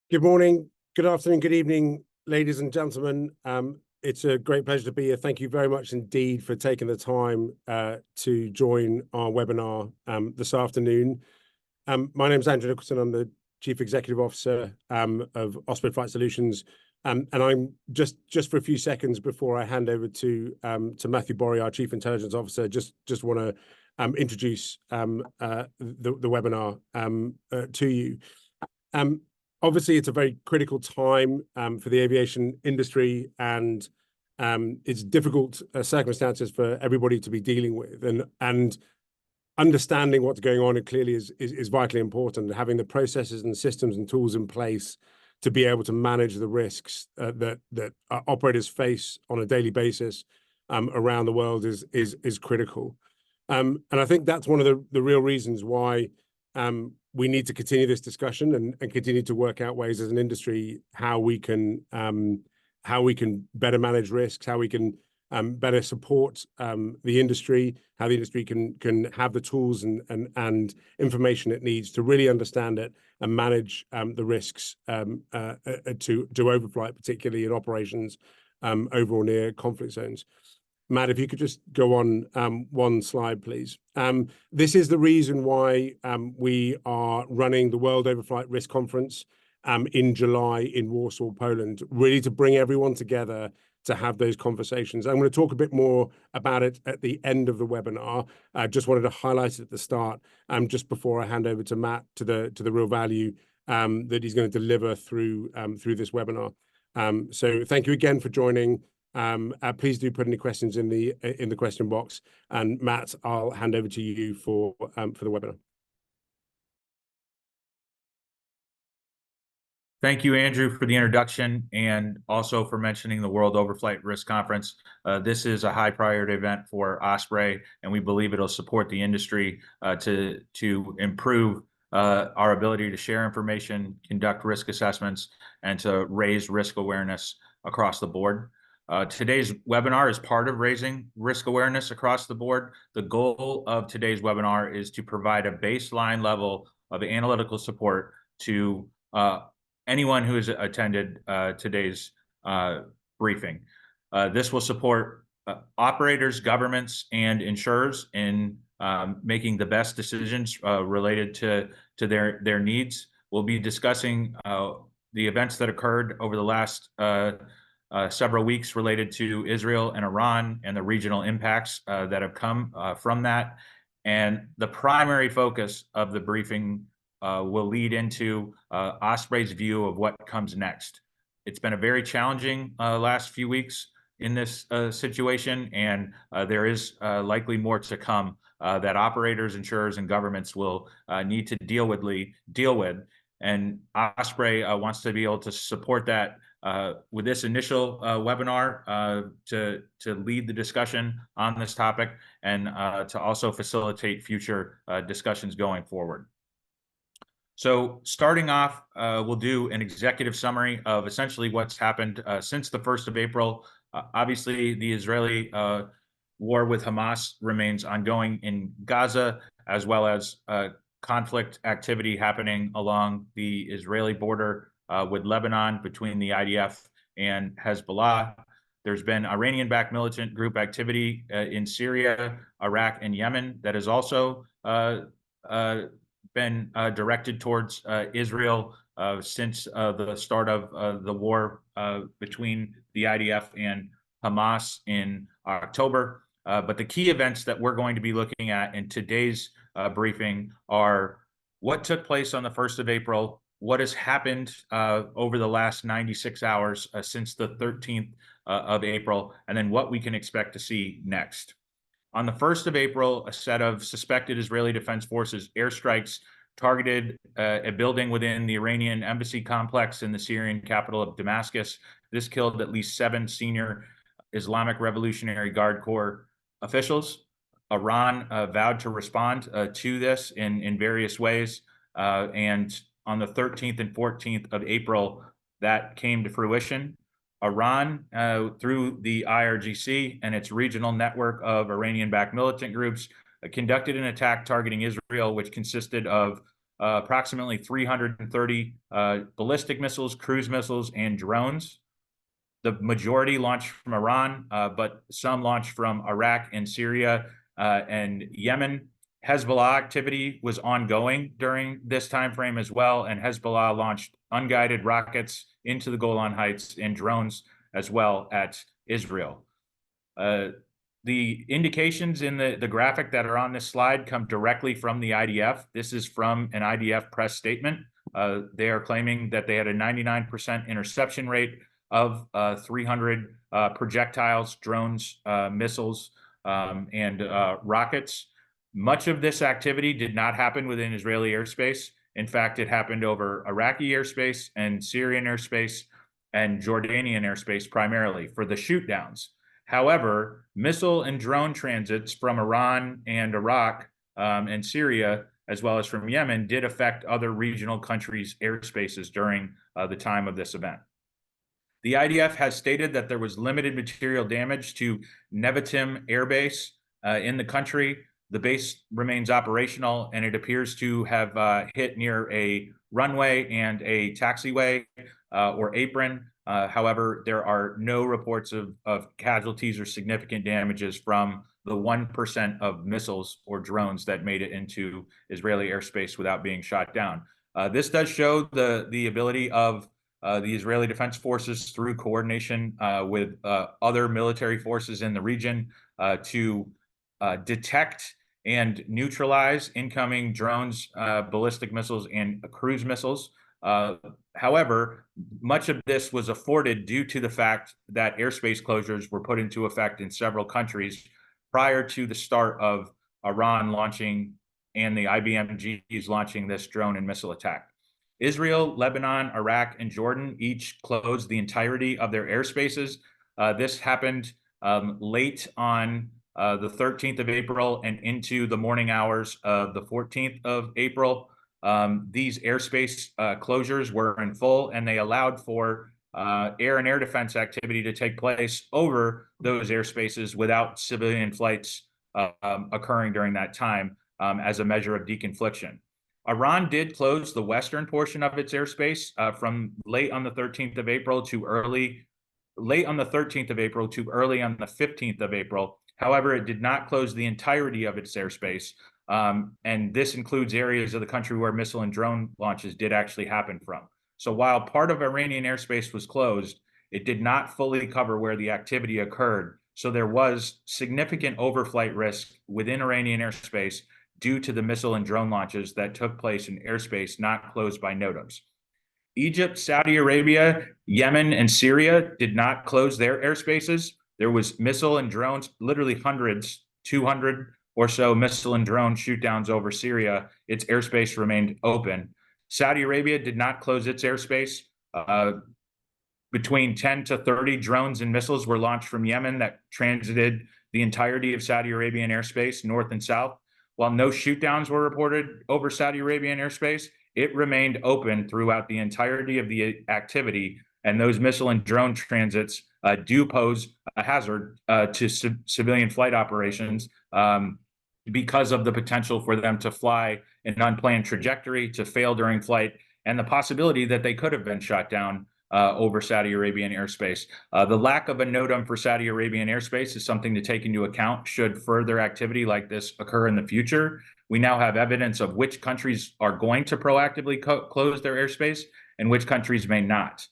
Good morning, good afternoon, good evening, ladies and gentlemen. It's a great pleasure to be here. Thank you very much indeed for taking the time to join our webinar this afternoon. My name is Andrew Nicholson. I'm the Chief Executive Officer of Osprey Flight Solutions. And I'm just for a few seconds before I hand over to Matthew Borie, our Chief Intelligence Officer, just want to introduce the webinar to you. Obviously, it's a very critical time for the aviation industry, and it's difficult circumstances for everybody to be dealing with. And understanding what's going on, it clearly is vitally important. Having the processes and systems and tools in place to be able to manage the risks that operators face on a daily basis around the world is critical. And I think that's one of the real reasons why we need to continue this discussion and continue to work out ways as an industry how we can better manage risks, how we can better support the industry, how the industry can have the tools and information it needs to really understand it and manage the risks to overflight, particularly in operations over or near conflict zones. Matt, if you could just go on one slide, please. This is the reason why we are running the World Overflight Risk Conference in July in Warsaw, Poland, really to bring everyone together to have those conversations. I'm going to talk a bit more about it at the end of the webinar. I just wanted to highlight it at the start, just before I hand over to Matt to the real value that he's going to deliver through this webinar. So thank you again for joining. Please do put any questions in the question box, and Matt, I'll hand over to you for the webinar. Thank you, Andrew, for the introduction and also for mentioning the World Overflight Risk Conference. This is a high priority event for Osprey, and we believe it'll support the industry to improve our ability to share information, conduct risk assessments, and to raise risk awareness across the board. Today's webinar is part of raising risk awareness across the board. The goal of today's webinar is to provide a baseline level of analytical support to anyone who has attended today's briefing. This will support operators, governments, and insurers in making the best decisions related to their needs. We'll be discussing the events that occurred over the last several weeks related to Israel and Iran and the regional impacts that have come from that. And the primary focus of the briefing will lead into Osprey's view of what comes next. It's been a very challenging last few weeks in this situation, and there is likely more to come that operators, insurers, and governments will need to deal with. And Osprey wants to be able to support that with this initial webinar to lead the discussion on this topic and to also facilitate future discussions going forward. So starting off, we'll do an executive summary of essentially what's happened since the 1st of April. Obviously, the Israeli war with Hamas remains ongoing in Gaza, as well as conflict activity happening along the Israeli border with Lebanon between the IDF and Hezbollah. There's been Iranian-backed militant group activity in Syria, Iraq, and Yemen that has also been directed towards Israel since the start of the war between the IDF and Hamas in October. But the key events that we're going to be looking at in today's briefing are what took place on the 1st of April, what has happened over the last 96 hours since the 13th of April, and then what we can expect to see next. On the 1st of April, a set of suspected Israeli Defense Forces airstrikes targeted a building within the Iranian embassy complex in the Syrian capital of Damascus. This killed at least 7 senior Islamic Revolutionary Guard Corps officials. Iran vowed to respond to this in various ways. And on the 13th and 14th of April, that came to fruition. Iran, through the IRGC and its regional network of Iranian-backed militant groups, conducted an attack targeting Israel, which consisted of approximately 330 ballistic missiles, cruise missiles, and drones. The majority launched from Iran, but some launched from Iraq and Syria and Yemen. Hezbollah activity was ongoing during this time frame as well, and Hezbollah launched unguided rockets into the Golan Heights and drones as well at Israel. The indications in the graphic that are on this slide come directly from the IDF. This is from an IDF press statement. They are claiming that they had a 99% interception rate of 300 projectiles, drones, missiles, and rockets. Much of this activity did not happen within Israeli airspace. In fact, it happened over Iraqi airspace and Syrian airspace and Jordanian airspace primarily for the shoot downs. However, missile and drone transits from Iran and Iraq and Syria, as well as from Yemen, did affect other regional countries' airspaces during the time of this event. The IDF has stated that there was limited material damage to Nevatim Air Base in the country. The base remains operational, and it appears to have hit near a runway and a taxiway or apron. However, there are no reports of casualties or significant damages from the 1% of missiles or drones that made it into Israeli airspace without being shot down. This does show the ability of the Israeli Defense Forces through coordination with other military forces in the region to detect and neutralize incoming drones, ballistic missiles, and cruise missiles. However, much of this was afforded due to the fact that airspace closures were put into effect in several countries prior to the start of Iran launching and the IBMGs launching this drone and missile attack. Israel, Lebanon, Iraq, and Jordan each closed the entirety of their airspaces. This happened late on the 13th of April and into the morning hours of the 14th of April. These airspace closures were in full, and they allowed for air and air defense activity to take place over those airspaces without civilian flights occurring during that time as a measure of deconfliction. Iran did close the western portion of its airspace from late on the 13th of April to early on the 13th of April to early on the 15th of April. However, it did not close the entirety of its airspace. And this includes areas of the country where missile and drone launches did actually happen from. So while part of Iranian airspace was closed, it did not fully cover where the activity occurred. So there was significant overflight risk within Iranian airspace due to the missile and drone launches that took place in airspace not closed by NOTAMs. Egypt, Saudi Arabia, Yemen, and Syria did not close their airspaces. There was missile and drones, literally hundreds, 200 or so missile and drone shoot downs over Syria. Its airspace remained open. Saudi Arabia did not close its airspace. Between 10 to 30 drones and missiles were launched from Yemen that transited the entirety of Saudi Arabian airspace, north and south. While no shoot downs were reported over Saudi Arabian airspace, it remained open throughout the entirety of the activity, and those missile and drone transits do pose a hazard to civilian flight operations because of the potential for them to fly an unplanned trajectory, to fail during flight, and the possibility that they could have been shot down over Saudi Arabian airspace. The lack of a NOTAM for Saudi Arabian airspace is something to take into account should further activity like this occur in the future. We now have evidence of which countries are going to proactively close their airspace and which countries may not.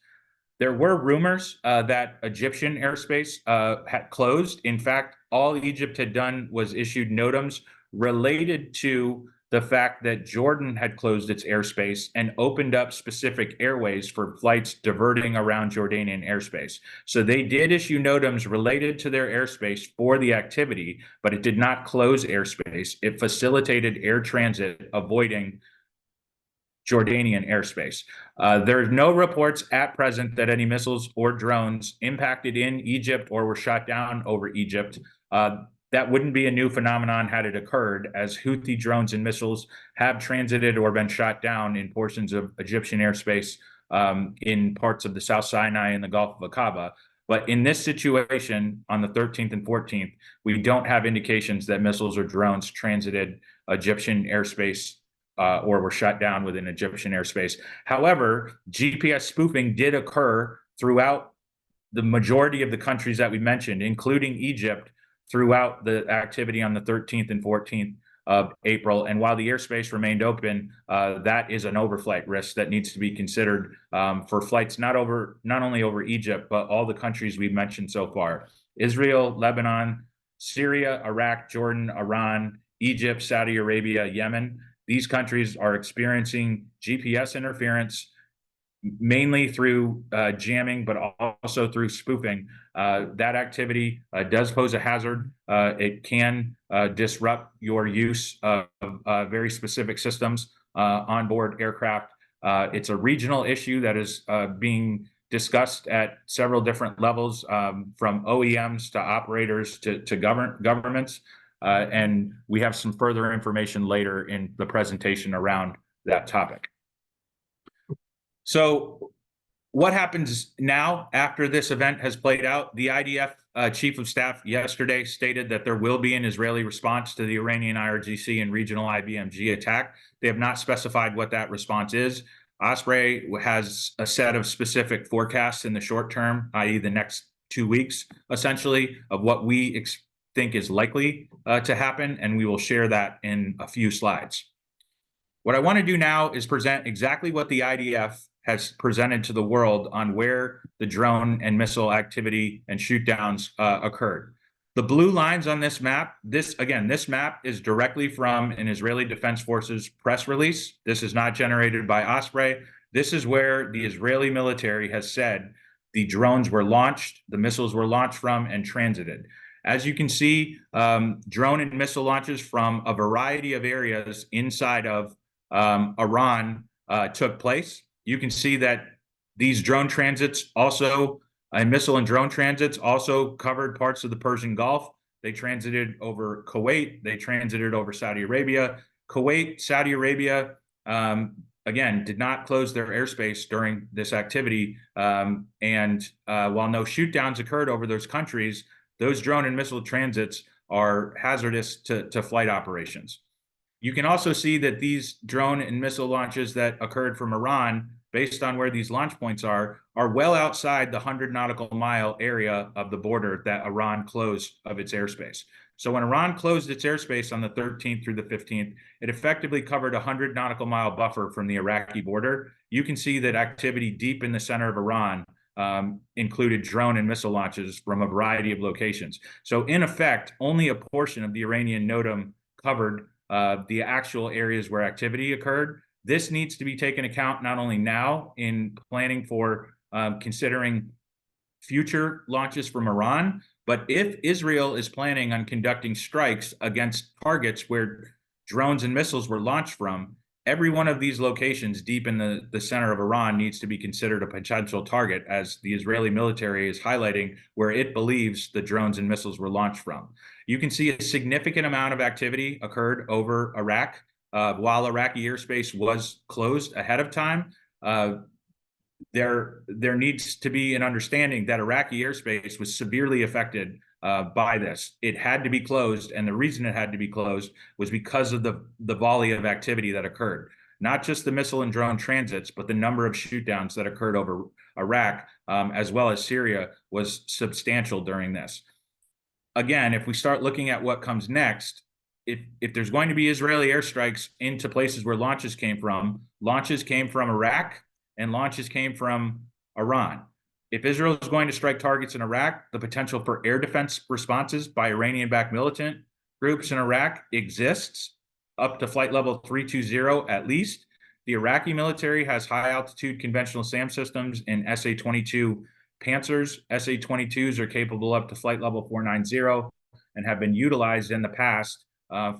There were rumors that Egyptian airspace had closed. In fact, all Egypt had done was issued NOTAMs related to the fact that Jordan had closed its airspace and opened up specific airways for flights diverting around Jordanian airspace. So they did issue NOTAMs related to their airspace for the activity, but it did not close airspace. It facilitated air transit, avoiding Jordanian airspace. There are no reports at present that any missiles or drones impacted in Egypt or were shot down over Egypt. That wouldn't be a new phenomenon had it occurred, as Houthi drones and missiles have transited or been shot down in portions of Egyptian airspace in parts of the South Sinai and the Gulf of Aqaba. But in this situation, on the 13th and 14th, we don't have indications that missiles or drones transited Egyptian airspace or were shut down within Egyptian airspace. However, GPS spoofing did occur throughout the majority of the countries that we mentioned, including Egypt, throughout the activity on the 13th and 14th of April. And while the airspace remained open, that is an overflight risk that needs to be considered for flights not only over Egypt, but all the countries we've mentioned so far: Israel, Lebanon, Syria, Iraq, Jordan, Iran, Egypt, Saudi Arabia, Yemen. These countries are experiencing GPS interference, mainly through jamming, but also through spoofing. That activity does pose a hazard. It can disrupt your use of very specific systems on board aircraft. It's a regional issue that is being discussed at several different levels, from OEMs to operators to governments. And we have some further information later in the presentation around that topic. So what happens now after this event has played out? The IDF Chief of Staff yesterday stated that there will be an Israeli response to the Iranian IRGC and regional IBMG attack. They have not specified what that response is. Osprey has a set of specific forecasts in the short term, i.e. the next 2 weeks, essentially, of what we think is likely to happen, and we will share that in a few slides. What I want to do now is present exactly what the IDF has presented to the world on where the drone and missile activity and shoot downs occurred. The blue lines on this map, this map is directly from an Israeli Defense Forces press release. This is not generated by Osprey. This is where the Israeli military has said the drones were launched, the missiles were launched from and transited. As you can see, drone and missile launches from a variety of areas inside of Iran took place. You can see that these drone transits also, and missile and drone transits also covered parts of the Persian Gulf. They transited over Kuwait. They transited over Saudi Arabia. Kuwait, Saudi Arabia, again, did not close their airspace during this activity. And while no shoot downs occurred over those countries, those drone and missile transits are hazardous to flight operations. You can also see that these drone and missile launches that occurred from Iran, based on where these launch points are well outside the 100 nautical mile area of the border that Iran closed of its airspace. So when Iran closed its airspace on the 13th through the 15th, it effectively covered a 100 nautical mile buffer from the Iraqi border. You can see that activity deep in the center of Iran included drone and missile launches from a variety of locations. So in effect, only a portion of the Iranian NOTAM covered the actual areas where activity occurred. This needs to be taken account not only now in planning for considering future launches from Iran, but if Israel is planning on conducting strikes against targets where drones and missiles were launched from, every one of these locations deep in the center of Iran needs to be considered a potential target, as the Israeli military is highlighting where it believes the drones and missiles were launched from. You can see a significant amount of activity occurred over Iraq. While Iraqi airspace was closed ahead of time, there needs to be an understanding that Iraqi airspace was severely affected by this. It had to be closed, and the reason it had to be closed was because of the volley of activity that occurred. Not just the missile and drone transits, but the number of shoot downs that occurred over Iraq, as well as Syria, was substantial during this. Again, if we start looking at what comes next, if there's going to be Israeli airstrikes into places where launches came from Iraq and launches came from Iran. If Israel is going to strike targets in Iraq, the potential for air defense responses by Iranian-backed militant groups in Iraq exists up to flight level 320 at least. The Iraqi military has high-altitude conventional SAM systems in SA-22 Pantsers. SA-22s are capable up to flight level 490 and have been utilized in the past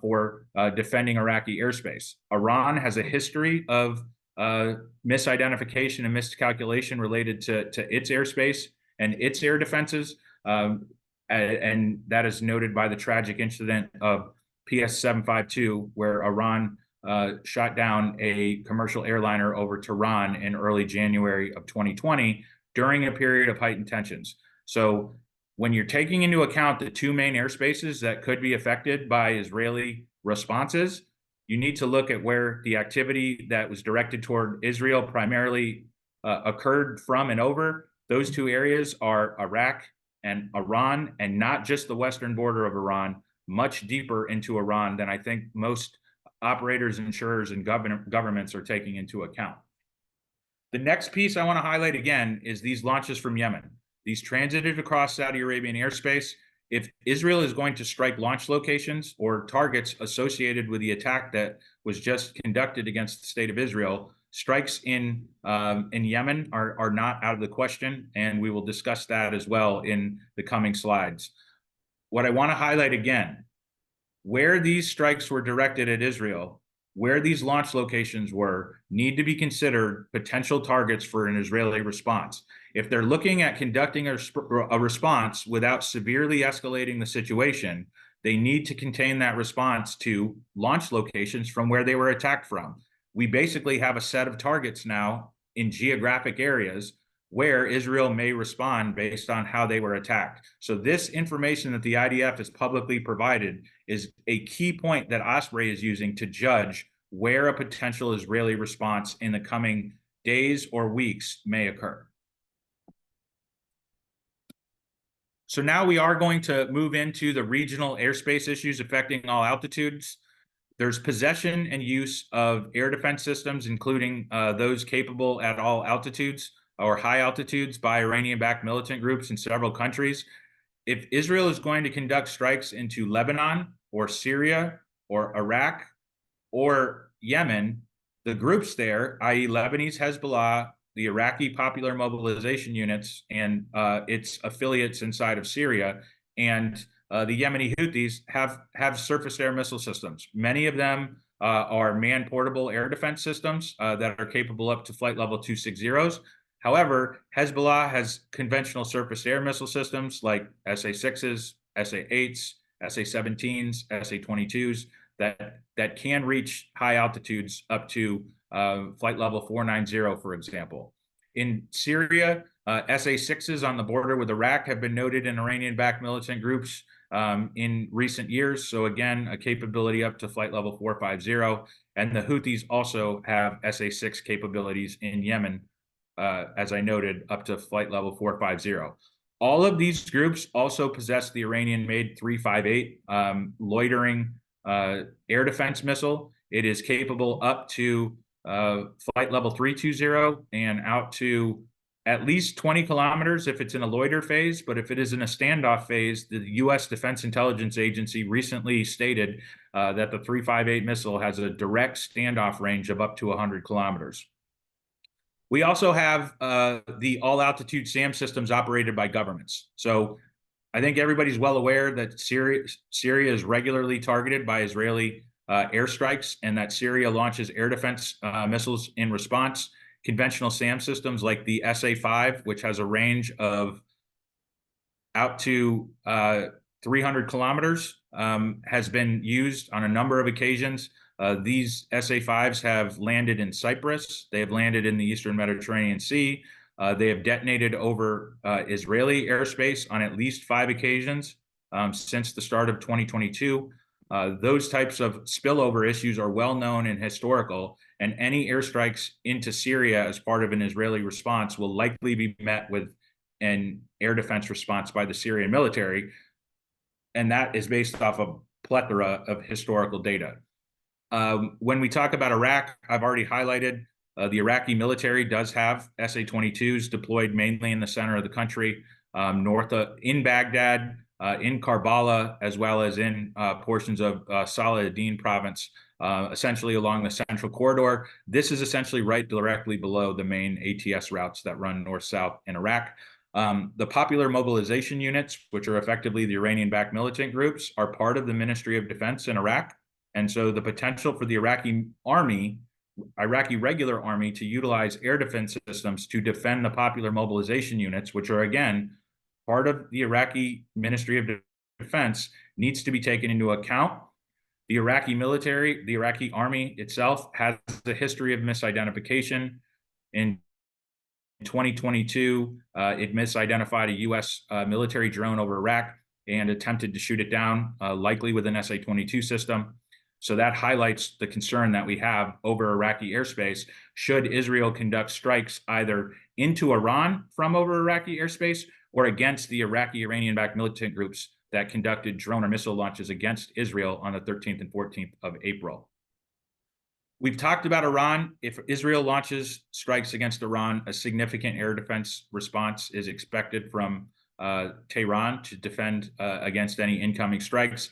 for defending Iraqi airspace. Iran has a history of misidentification and miscalculation related to its airspace and its air defenses, and that is noted by the tragic incident of PS-752, where Iran shot down a commercial airliner over Tehran in early January of 2020 during a period of heightened tensions. So when you're taking into account the two main airspaces that could be affected by Israeli responses, you need to look at where the activity that was directed toward Israel primarily occurred from and over. Those two areas are Iraq and Iran, and not just the western border of Iran, much deeper into Iran than I think most operators, insurers, and governments are taking into account. The next piece I want to highlight again is these launches from Yemen. These transited across Saudi Arabian airspace. If Israel is going to strike launch locations or targets associated with the attack that was just conducted against the state of Israel, strikes in Yemen are not out of the question, and we will discuss that as well in the coming slides. What I want to highlight again, where these strikes were directed at Israel, where these launch locations were, need to be considered potential targets for an Israeli response. If they're looking at conducting a response without severely escalating the situation, they need to contain that response to launch locations from where they were attacked from. We basically have a set of targets now in geographic areas where Israel may respond based on how they were attacked. So this information that the IDF has publicly provided is a key point that Osprey is using to judge where a potential Israeli response in the coming days or weeks may occur. So now we are going to move into the regional airspace issues affecting all altitudes. There's possession and use of air defense systems, including those capable at all altitudes or high altitudes by Iranian-backed militant groups in several countries. If Israel is going to conduct strikes into Lebanon or Syria or Iraq or Yemen, the groups there, i.e. Lebanese Hezbollah, the Iraqi Popular Mobilization Units, and its affiliates inside of Syria, and the Yemeni Houthis have surface air missile systems. Many of them are man-portable air defense systems that are capable up to flight level 260s. However, Hezbollah has conventional surface air missile systems like SA-6s, SA-8s, SA-17s, SA-22s that can reach high altitudes up to flight level 490, for example. In Syria, SA-6s on the border with Iraq have been noted in Iranian-backed militant groups in recent years. So again, a capability up to flight level 450. And the Houthis also have SA-6 capabilities in Yemen, as I noted, up to flight level 450. All of these groups also possess the Iranian-made 358 loitering air defense missile. It is capable up to flight level 320 and out to at least 20 kilometers if it's in a loiter phase. But if it is in a standoff phase, the U.S. Defense Intelligence Agency recently stated that the 358 missile has a direct standoff range of up to 100 kilometers. We also have the all-altitude SAM systems operated by governments. So I think everybody's well aware that Syria is regularly targeted by Israeli airstrikes, and that Syria launches air defense missiles in response. Conventional SAM systems like the SA-5, which has a range of out to 300 kilometers, has been used on a number of occasions. These SA-5s have landed in Cyprus. They have landed in the Eastern Mediterranean Sea. They have detonated over Israeli airspace on at least 5 occasions since the start of 2022. Those types of spillover issues are well known and historical, and any airstrikes into Syria as part of an Israeli response will likely be met with an air defense response by the Syrian military, and that is based off a plethora of historical data. When we talk about Iraq, I've already highlighted the Iraqi military does have SA-22s deployed mainly in the center of the country, north in Baghdad, in Karbala, as well as in portions of Salah ad-Din province, essentially along the central corridor. This is essentially right directly below the main ATS routes that run north-south in Iraq. The Popular Mobilization Units, which are effectively the Iranian-backed militant groups, are part of the Ministry of Defense in Iraq. And so the potential for the Iraqi regular army to utilize air defense systems to defend the Popular Mobilization Units, which are, again, part of the Iraqi Ministry of Defense, needs to be taken into account. The Iraqi military, the Iraqi army itself, has a history of misidentification. In 2022, it misidentified a U.S. Military drone over Iraq and attempted to shoot it down, likely with an SA-22 system. So that highlights the concern that we have over Iraqi airspace should Israel conduct strikes either into Iran from over Iraqi airspace or against the Iraqi Iranian-backed militant groups that conducted drone or missile launches against Israel on the 13th and 14th of April. We've talked about Iran. If Israel launches strikes against Iran, a significant air defense response is expected from Tehran to defend against any incoming strikes.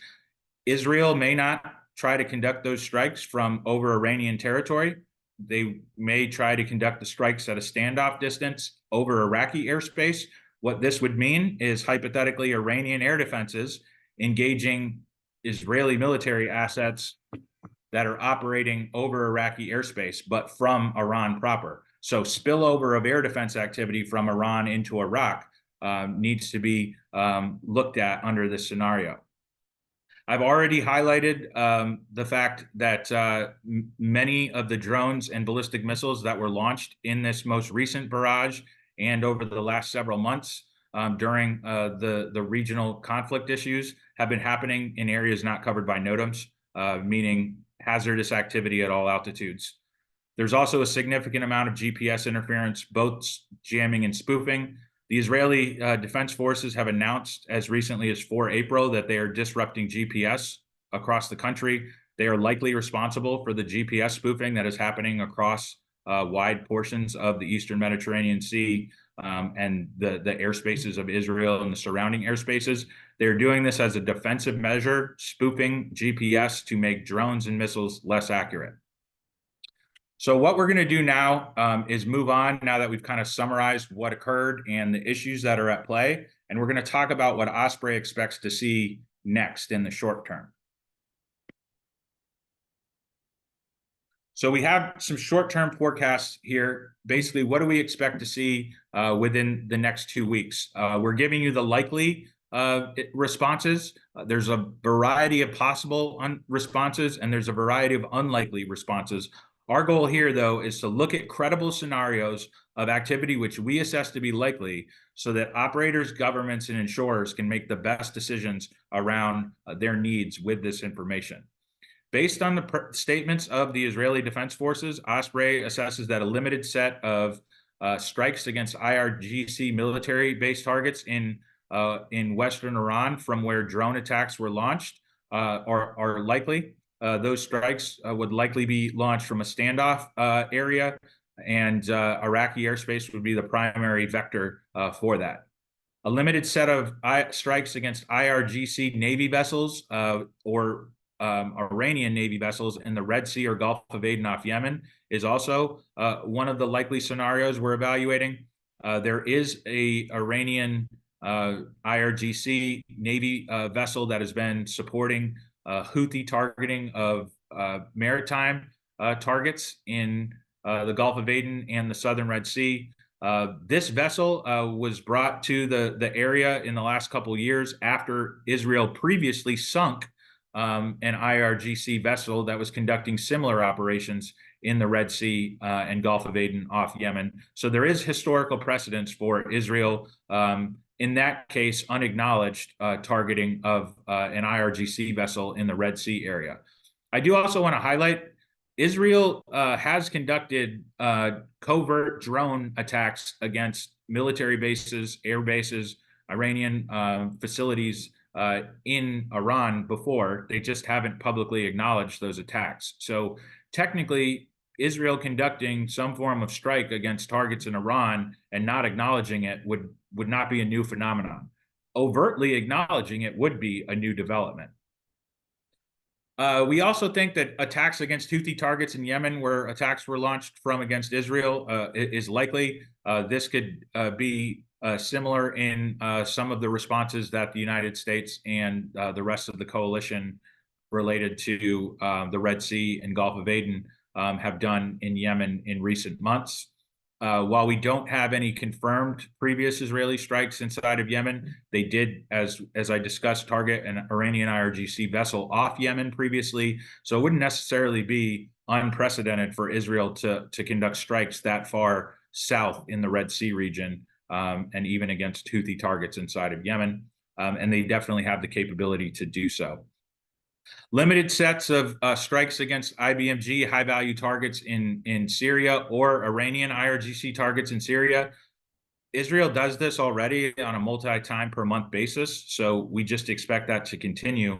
Israel may not try to conduct those strikes from over Iranian territory. They may try to conduct the strikes at a standoff distance over Iraqi airspace. What this would mean is hypothetically Iranian air defenses engaging Israeli military assets that are operating over Iraqi airspace, but from Iran proper. So spillover of air defense activity from Iran into Iraq needs to be looked at under this scenario. I've already highlighted the fact that many of the drones and ballistic missiles that were launched in this most recent barrage and over the last several months during the regional conflict issues have been happening in areas not covered by NOTAMs, meaning hazardous activity at all altitudes. There's also a significant amount of GPS interference, both jamming and spoofing. The Israeli Defense Forces have announced as recently as 4 April that they are disrupting GPS across the country. They are likely responsible for the GPS spoofing that is happening across wide portions of the Eastern Mediterranean Sea and the airspaces of Israel and the surrounding airspaces. They're doing this as a defensive measure, spoofing GPS to make drones and missiles less accurate. So what we're going to do now is move on now that we've kind of summarized what occurred and the issues that are at play. And we're going to talk about what Osprey expects to see next in the short term. So we have some short-term forecasts here. Basically, what do we expect to see within the next 2 weeks? We're giving you the likely responses. There's a variety of possible responses, and there's a variety of unlikely responses. Our goal here, though, is to look at credible scenarios of activity which we assess to be likely so that operators, governments, and insurers can make the best decisions around their needs with this information. Based on the statements of the Israeli Defense Forces, Osprey assesses that a limited set of strikes against IRGC military-based targets in Western Iran from where drone attacks were launched are likely. Those strikes would likely be launched from a standoff area, and Iraqi airspace would be the primary vector for that. A limited set of strikes against IRGC Navy vessels or Iranian Navy vessels in the Red Sea or Gulf of Aden off Yemen is also one of the likely scenarios we're evaluating. There is a Iranian IRGC Navy vessel that has been supporting Houthi targeting of maritime targets in the Gulf of Aden and the Southern Red Sea. This vessel was brought to the area in the last couple of years after Israel previously sunk an IRGC vessel that was conducting similar operations in the Red Sea and Gulf of Aden off Yemen. So there is historical precedence for Israel, in that case, unacknowledged targeting of an IRGC vessel in the Red Sea area. I do also want to highlight Israel has conducted covert drone attacks against military bases, air bases, Iranian facilities in Iran before. They just haven't publicly acknowledged those attacks. So technically, Israel conducting some form of strike against targets in Iran and not acknowledging it would not be a new phenomenon. Overtly acknowledging it would be a new development. We also think that attacks against Houthi targets in Yemen, where attacks were launched from against Israel, is likely. This could be similar in some of the responses that the United States and the rest of the coalition related to the Red Sea and Gulf of Aden have done in Yemen in recent months. While we don't have any confirmed previous Israeli strikes inside of Yemen, they did, as I discussed, target an Iranian IRGC vessel off Yemen previously. So it wouldn't necessarily be unprecedented for Israel to conduct strikes that far south in the Red Sea region and even against Houthi targets inside of Yemen. And they definitely have the capability to do so. Limited sets of strikes against IBMG high-value targets in Syria or Iranian IRGC targets in Syria. Israel does this already on a multi-time per month basis, so we just expect that to continue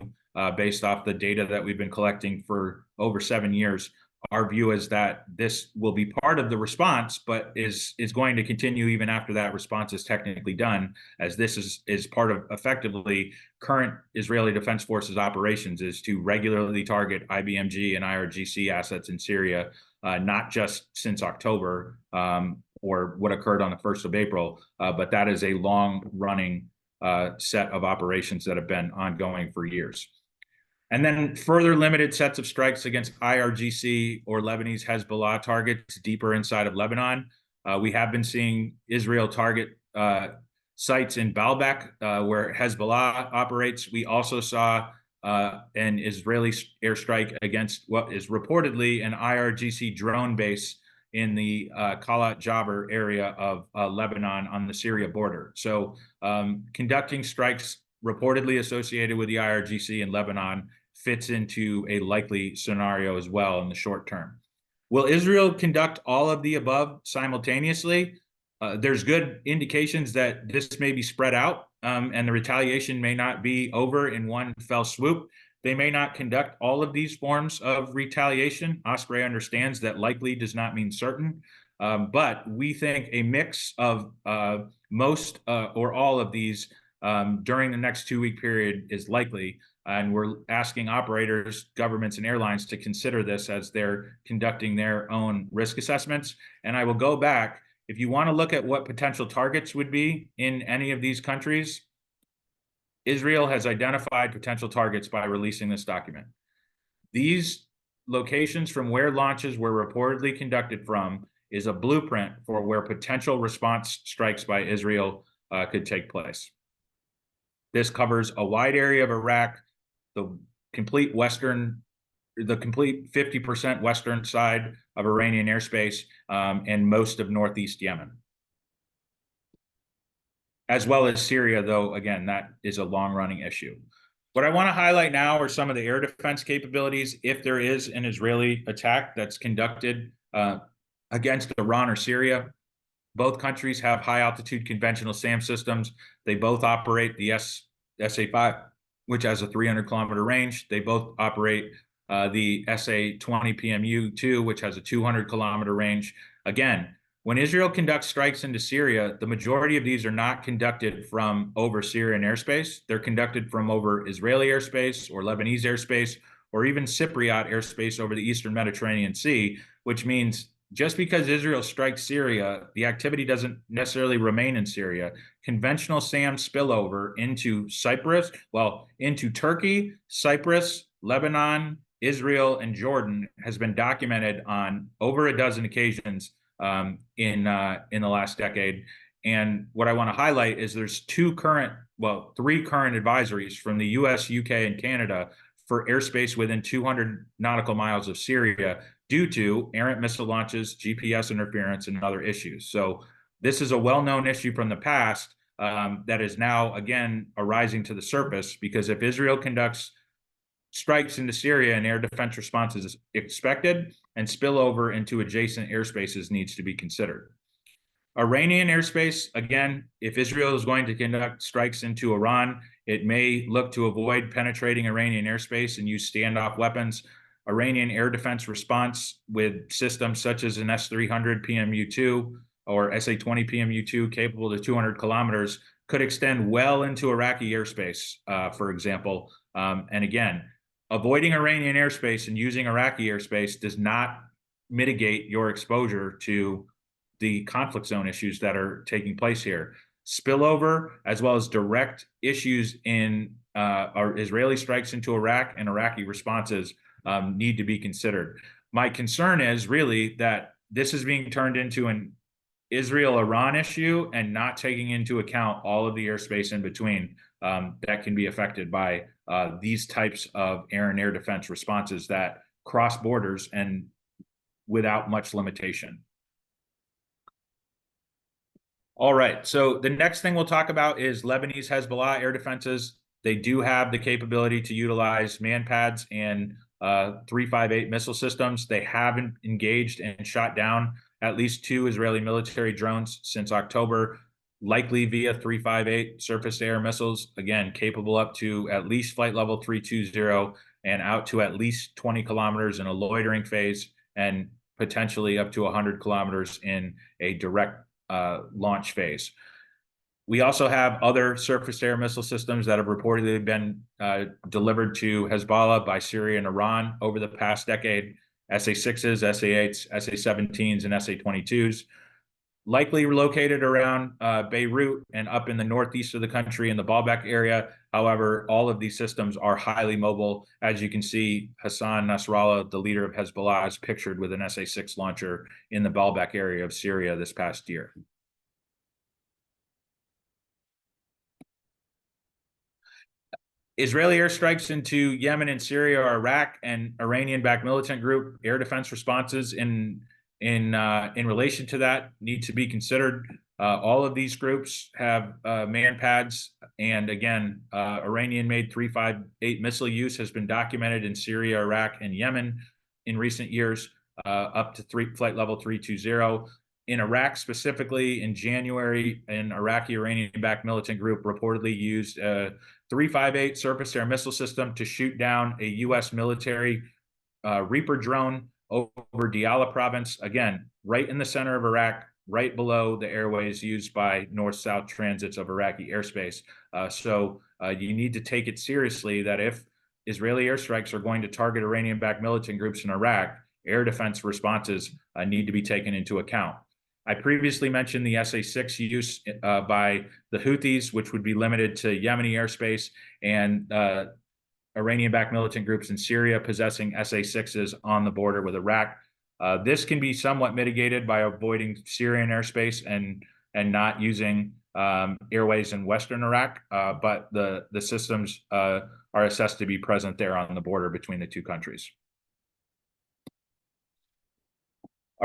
based off the data that we've been collecting for over 7 years. Our view is that this will be part of the response, but is going to continue even after that response is technically done, as this is part of effectively current Israeli Defense Forces operations, is to regularly target IBMG and IRGC assets in Syria, not just since October or what occurred on the 1st of April, but that is a long-running set of operations that have been ongoing for years. And then further limited sets of strikes against IRGC or Lebanese Hezbollah targets deeper inside of Lebanon. We have been seeing Israel target sites in Baalbek where Hezbollah operates. We also saw an Israeli airstrike against what is reportedly an IRGC drone base in the Khalat Jabr area of Lebanon on the Syria border. So conducting strikes reportedly associated with the IRGC in Lebanon fits into a likely scenario as well in the short term. Will Israel conduct all of the above simultaneously? There's good indications that this may be spread out and the retaliation may not be over in one fell swoop. They may not conduct all of these forms of retaliation. Osprey understands that likely does not mean certain, but we think a mix of most or all of these during the next 2-week period is likely. And we're asking operators, governments, and airlines to consider this as they're conducting their own risk assessments. And I will go back. If you want to look at what potential targets would be in any of these countries, Israel has identified potential targets by releasing this document. These locations from where launches were reportedly conducted from is a blueprint for where potential response strikes by Israel could take place. This covers a wide area of Iraq, the complete 50% western side of Iranian airspace, and most of northeast Yemen. As well as Syria, though, again, that is a long-running issue. What I want to highlight now are some of the air defense capabilities if there is an Israeli attack that's conducted against Iran or Syria. Both countries have high-altitude conventional SAM systems. They both operate the SA-5, which has a 300-kilometer range. They both operate the SA-20 PMU-2, which has a 200-kilometer range. Again, when Israel conducts strikes into Syria, the majority of these are not conducted from over Syrian airspace. They're conducted from over Israeli airspace or Lebanese airspace or even Cypriot airspace over the Eastern Mediterranean Sea, which means just because Israel strikes Syria, the activity doesn't necessarily remain in Syria. Conventional SAM spillover into into Turkey, Cyprus, Lebanon, Israel, and Jordan has been documented on over a dozen occasions in the last decade. And what I want to highlight is there's three current advisories from the US, UK, and Canada for airspace within 200 nautical miles of Syria due to errant missile launches, GPS interference, and other issues. So this is a well-known issue from the past that is now, again, arising to the surface, because if Israel conducts strikes into Syria and air defense response is expected, and spillover into adjacent airspaces needs to be considered. Iranian airspace, again, if Israel is going to conduct strikes into Iran, it may look to avoid penetrating Iranian airspace and use standoff weapons. Iranian air defense response with systems such as an S-300 PMU-2 or SA-20 PMU-2 capable to 200 kilometers could extend well into Iraqi airspace, for example. And again, avoiding Iranian airspace and using Iraqi airspace does not mitigate your exposure to the conflict zone issues that are taking place here. Spillover, as well as direct issues in our Israeli strikes into Iraq and Iraqi responses need to be considered. My concern is really that this is being turned into an Israel-Iran issue and not taking into account all of the airspace in between that can be affected by these types of air and air defense responses that cross borders and without much limitation. All right, so the next thing we'll talk about is Lebanese Hezbollah air defenses. They do have the capability to utilize manpads and 358 missile systems. They haven't engaged and shot down at least 2 Israeli military drones since October, likely via 358 surface-to-air missiles, again, capable up to at least flight level 320 and out to at least 20 kilometers in a loitering phase, and potentially up to 100 kilometers in a direct launch phase. We also have other surface-to-air missile systems that have reportedly been delivered to Hezbollah by Syria and Iran over the past decade: SA-6s, SA-8s, SA-17s, and SA-22s, likely located around Beirut and up in the northeast of the country in the Baalbek area. However, all of these systems are highly mobile. As you can see, Hassan Nasrallah, the leader of Hezbollah, is pictured with an SA-6 launcher in the Baalbek area of Syria this past year. Israeli airstrikes into Yemen and Syria or Iraq and Iranian-backed militant group air defense responses in relation to that need to be considered. All of these groups have manpads, and again, Iranian-made 358 missile use has been documented in Syria, Iraq, and Yemen in recent years, up to flight level 320. In Iraq specifically, in January, an Iraqi Iranian-backed militant group reportedly used a 358 surface-to-air missile system to shoot down a U.S. military Reaper drone over Diyala province, again, right in the center of Iraq, right below the airways used by north-south transits of Iraqi airspace. So you need to take it seriously that if Israeli airstrikes are going to target Iranian-backed militant groups in Iraq, air defense responses need to be taken into account. I previously mentioned the SA-6 use by the Houthis, which would be limited to Yemeni airspace, and Iranian-backed militant groups in Syria possessing SA-6s on the border with Iraq. This can be somewhat mitigated by avoiding Syrian airspace and not using airways in Western Iraq, but the systems are assessed to be present there on the border between the two countries.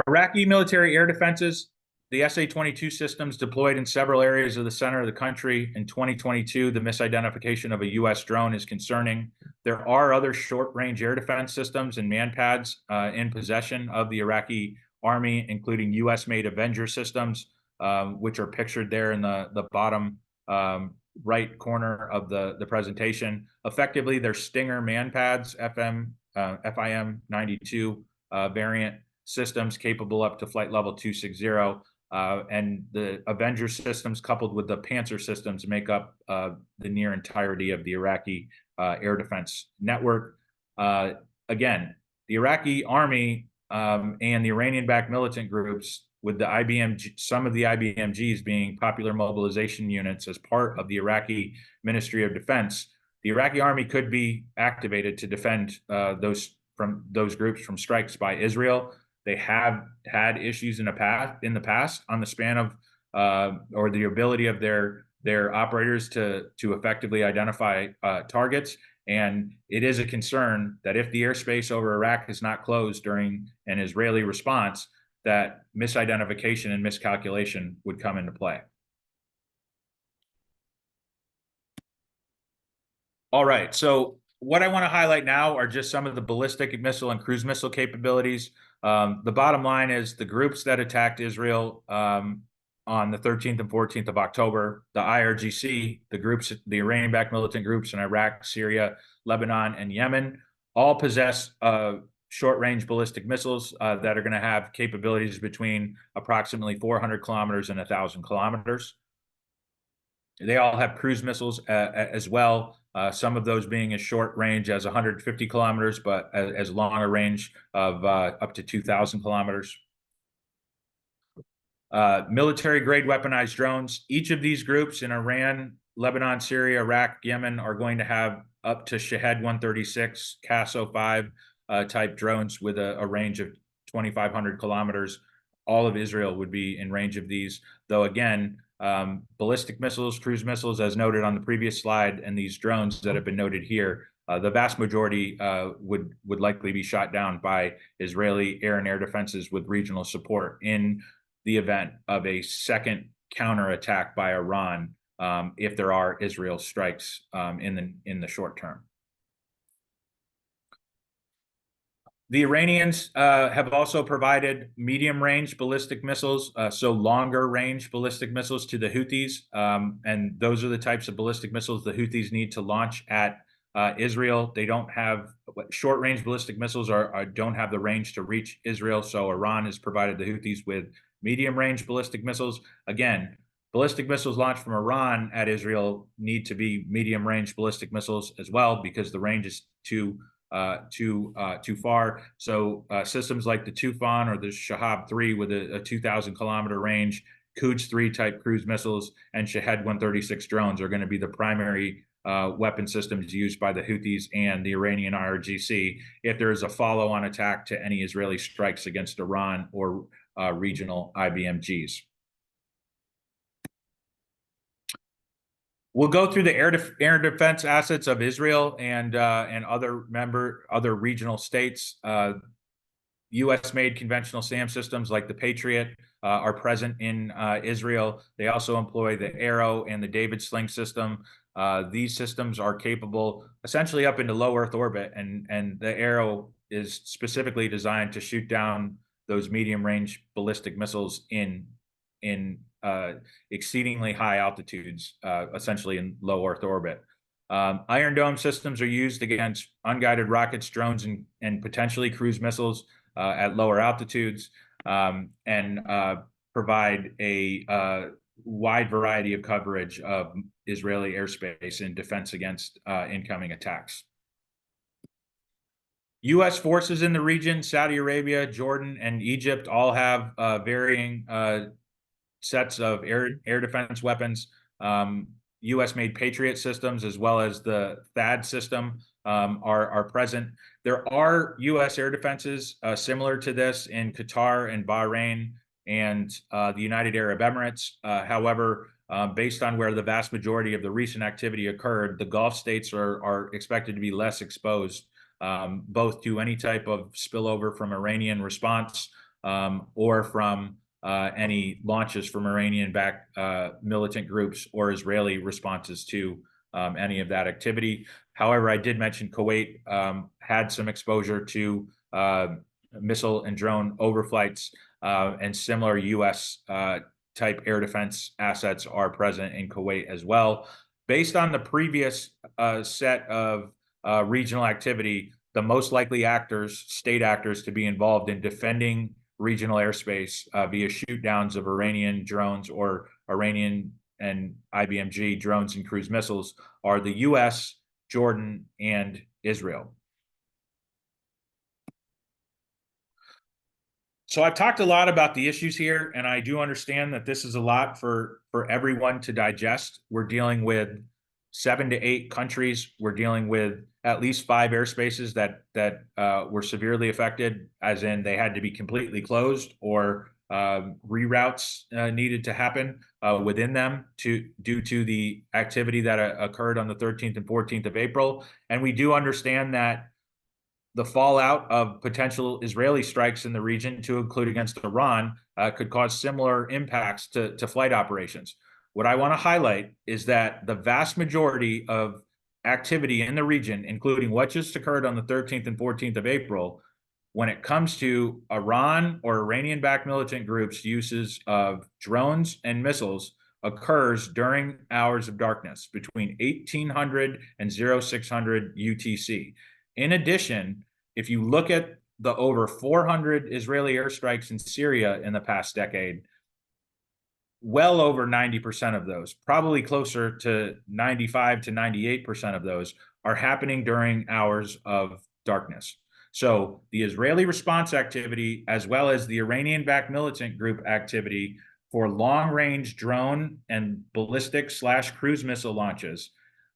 Iraqi military air defenses, the SA-22 systems deployed in several areas of the center of the country. In 2022, the misidentification of a U.S. drone is concerning. There are other short-range air defense systems and manpads in possession of the Iraqi army, including U.S.-made Avenger systems, which are pictured there in the bottom right corner of the presentation. Effectively, they're Stinger manpads, FIM-92 variant systems capable up to flight level 260, and the Avenger systems coupled with the Panzer systems make up the near entirety of the Iraqi air defense network. Again, the Iraqi army and the Iranian-backed militant groups, with the IBMG, some of the IBMGs being popular mobilization units as part of the Iraqi Ministry of Defense, the Iraqi army could be activated to defend those groups from strikes by Israel. They have had issues in the past on the span of or the ability of their operators to effectively identify targets. And it is a concern that if the airspace over Iraq is not closed during an Israeli response, that misidentification and miscalculation would come into play. All right, so what I want to highlight now are just some of the ballistic missile and cruise missile capabilities. The bottom line is the groups that attacked Israel on the 13th and 14th of October, the IRGC, the groups, the Iranian-backed militant groups in Iraq, Syria, Lebanon, and Yemen, all possess short-range ballistic missiles that are going to have capabilities between approximately 400 kilometers and 1,000 kilometers. They all have cruise missiles as well. Some of those being as short range as 150 kilometers, but as long a range of up to 2,000 kilometers. Military-grade weaponized drones. Each of these groups in Iran, Lebanon, Syria, Iraq, Yemen are going to have up to Shahed 136, CAS-05 type drones with a range of 2,500 kilometers. All of Israel would be in range of these, though again, ballistic missiles, cruise missiles, as noted on the previous slide, and these drones that have been noted here, the vast majority would likely be shot down by Israeli air and air defenses with regional support in the event of a second counterattack by Iran if there are Israel strikes in the short term. The Iranians have also provided medium-range ballistic missiles, so longer-range ballistic missiles to the Houthis, and those are the types of ballistic missiles the Houthis need to launch at Israel. They don't have short-range ballistic missiles don't have the range to reach Israel, so Iran has provided the Houthis with medium-range ballistic missiles. Again, ballistic missiles launched from Iran at Israel need to be medium-range ballistic missiles as well, because the range is too far. So systems like the Tufan or the Shahab 3 with a 2,000-kilometer range, Quds 3 type cruise missiles, and Shahed 136 drones are going to be the primary weapon systems used by the Houthis and the Iranian IRGC if there is a follow-on attack to any Israeli strikes against Iran or regional IBMGs. We'll go through the air defense assets of Israel and other regional states. U.S.-made conventional SAM systems like the Patriot are present in Israel. They also employ the Arrow and the David Sling system. These systems are capable essentially up into low Earth orbit, and the Arrow is specifically designed to shoot down those medium-range ballistic missiles in exceedingly high altitudes, essentially in low Earth orbit. Iron Dome systems are used against unguided rockets, drones, and potentially cruise missiles at lower altitudes, and provide a wide variety of coverage of Israeli airspace in defense against incoming attacks. U.S. forces in the region, Saudi Arabia, Jordan, and Egypt all have varying sets of air defense weapons. U.S.-made Patriot systems, as well as the THAAD system, are present. There are U.S. air defenses similar to this in Qatar and Bahrain and the United Arab Emirates. However, based on where the vast majority of the recent activity occurred, the Gulf states are expected to be less exposed, both to any type of spillover from Iranian response or from any launches from Iranian-backed militant groups or Israeli responses to any of that activity. However, I did mention Kuwait had some exposure to missile and drone overflights, and similar U.S. type air defense assets are present in Kuwait as well. Based on the previous set of regional activity, the most likely state actors to be involved in defending regional airspace via shoot downs of Iranian drones or Iranian and IBMG drones and cruise missiles are the U.S., Jordan, and Israel. So I've talked a lot about the issues here, and I do understand that this is a lot for everyone to digest. We're dealing with 7 to 8 countries. We're dealing with at least 5 airspaces that were severely affected, as in they had to be completely closed or reroutes needed to happen within them due to the activity that occurred on the 13th and 14th of April. And we do understand that the fallout of potential Israeli strikes in the region, to include against Iran, could cause similar impacts to flight operations. What I want to highlight is that the vast majority of activity in the region, including what just occurred on the 13th and 14th of April, when it comes to Iran or Iranian-backed militant groups' uses of drones and missiles, occurs during hours of darkness between 1800 and 0600 UTC. In addition, if you look at the over 400 Israeli airstrikes in Syria in the past decade, well over 90% of those, probably closer to 95 to 98% of those, are happening during hours of darkness. So the Israeli response activity, as well as the Iranian-backed militant group activity for long-range drone and ballistic/cruise missile launches,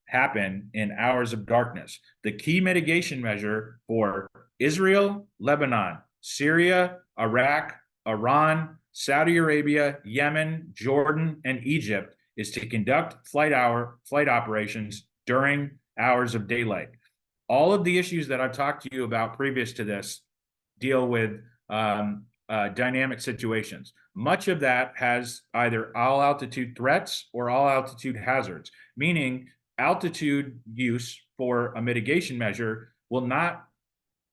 happen in hours of darkness. The key mitigation measure for Israel, Lebanon, Syria, Iraq, Iran, Saudi Arabia, Yemen, Jordan, and Egypt is to conduct flight operations during hours of daylight. All of the issues that I've talked to you about previous to this deal with dynamic situations. Much of that has either all altitude threats or all altitude hazards, meaning altitude use for a mitigation measure will not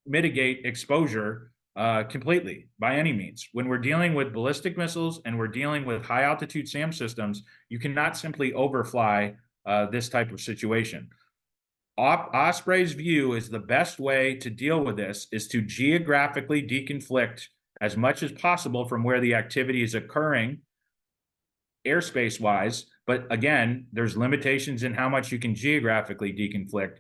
mitigate exposure completely by any means. When we're dealing with ballistic missiles and we're dealing with high altitude SAM systems, you cannot simply overfly this type of situation. Osprey's view is the best way to deal with this is to geographically deconflict as much as possible from where the activity is occurring airspace wise. But again, there's limitations in how much you can geographically deconflict.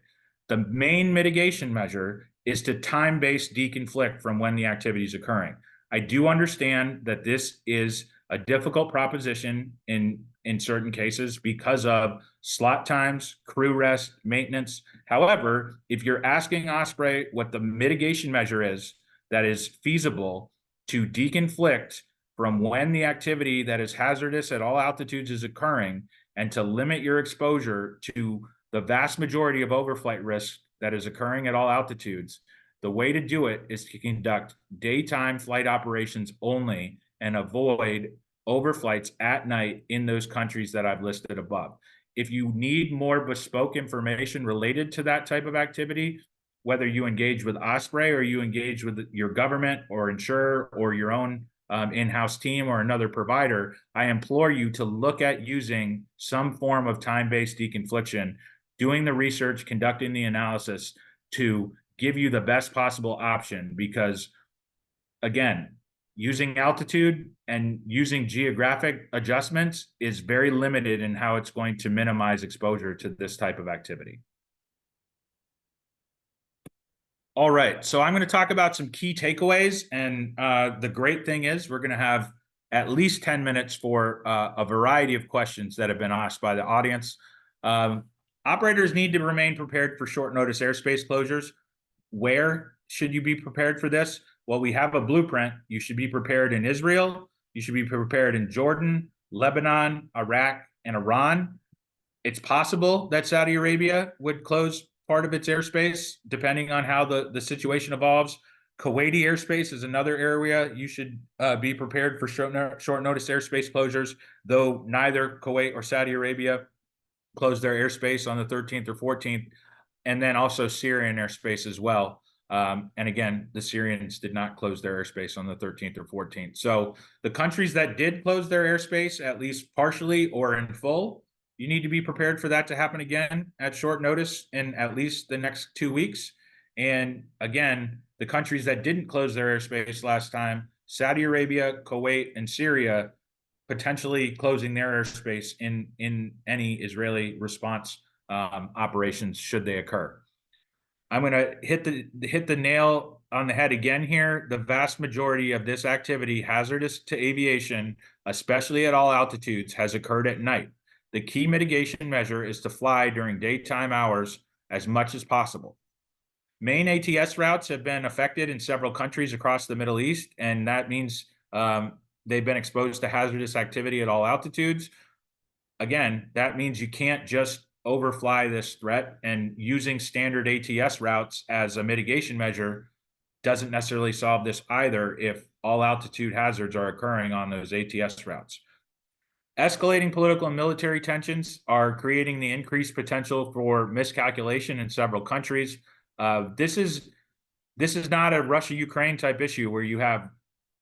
The main mitigation measure is to time-based deconflict from when the activity is occurring. I do understand that this is a difficult proposition in certain cases because of slot times, crew rest, maintenance. However, if you're asking Osprey what the mitigation measure is that is feasible to deconflict from when the activity that is hazardous at all altitudes is occurring and to limit your exposure to the vast majority of overflight risk that is occurring at all altitudes, the way to do it is to conduct daytime flight operations only and avoid overflights at night in those countries that I've listed above. If you need more bespoke information related to that type of activity, whether you engage with Osprey or you engage with your government or insurer or your own in-house team or another provider, I implore you to look at using some form of time-based deconfliction, doing the research, conducting the analysis to give you the best possible option. Because again, using altitude and using geographic adjustments is very limited in how it's going to minimize exposure to this type of activity. All right, so I'm going to talk about some key takeaways. And the great thing is we're going to have at least 10 minutes for a variety of questions that have been asked by the audience. Operators need to remain prepared for short notice airspace closures. Where should you be prepared for this? Well, we have a blueprint. You should be prepared in Israel. You should be prepared in Jordan, Lebanon, Iraq, and Iran. It's possible that Saudi Arabia would close part of its airspace, depending on how the situation evolves. Kuwaiti airspace is another area you should be prepared for short notice airspace closures, though neither Kuwait or Saudi Arabia closed their airspace on the 13th or 14th, and then also Syrian airspace as well. And again, the Syrians did not close their airspace on the 13th or 14th. So the countries that did close their airspace, at least partially or in full, you need to be prepared for that to happen again at short notice in at least the next 2 weeks. And again, the countries that didn't close their airspace last time, Saudi Arabia, Kuwait, and Syria, potentially closing their airspace in any Israeli response operations should they occur. I'm going to hit the nail on the head again here. The vast majority of this activity hazardous to aviation, especially at all altitudes, has occurred at night. The key mitigation measure is to fly during daytime hours as much as possible. Main ATS routes have been affected in several countries across the Middle East, and that means they've been exposed to hazardous activity at all altitudes. Again, that means you can't just overfly this threat, and using standard ATS routes as a mitigation measure doesn't necessarily solve this either if all altitude hazards are occurring on those ATS routes. Escalating political and military tensions are creating the increased potential for miscalculation in several countries. This is not a Russia-Ukraine type issue where you have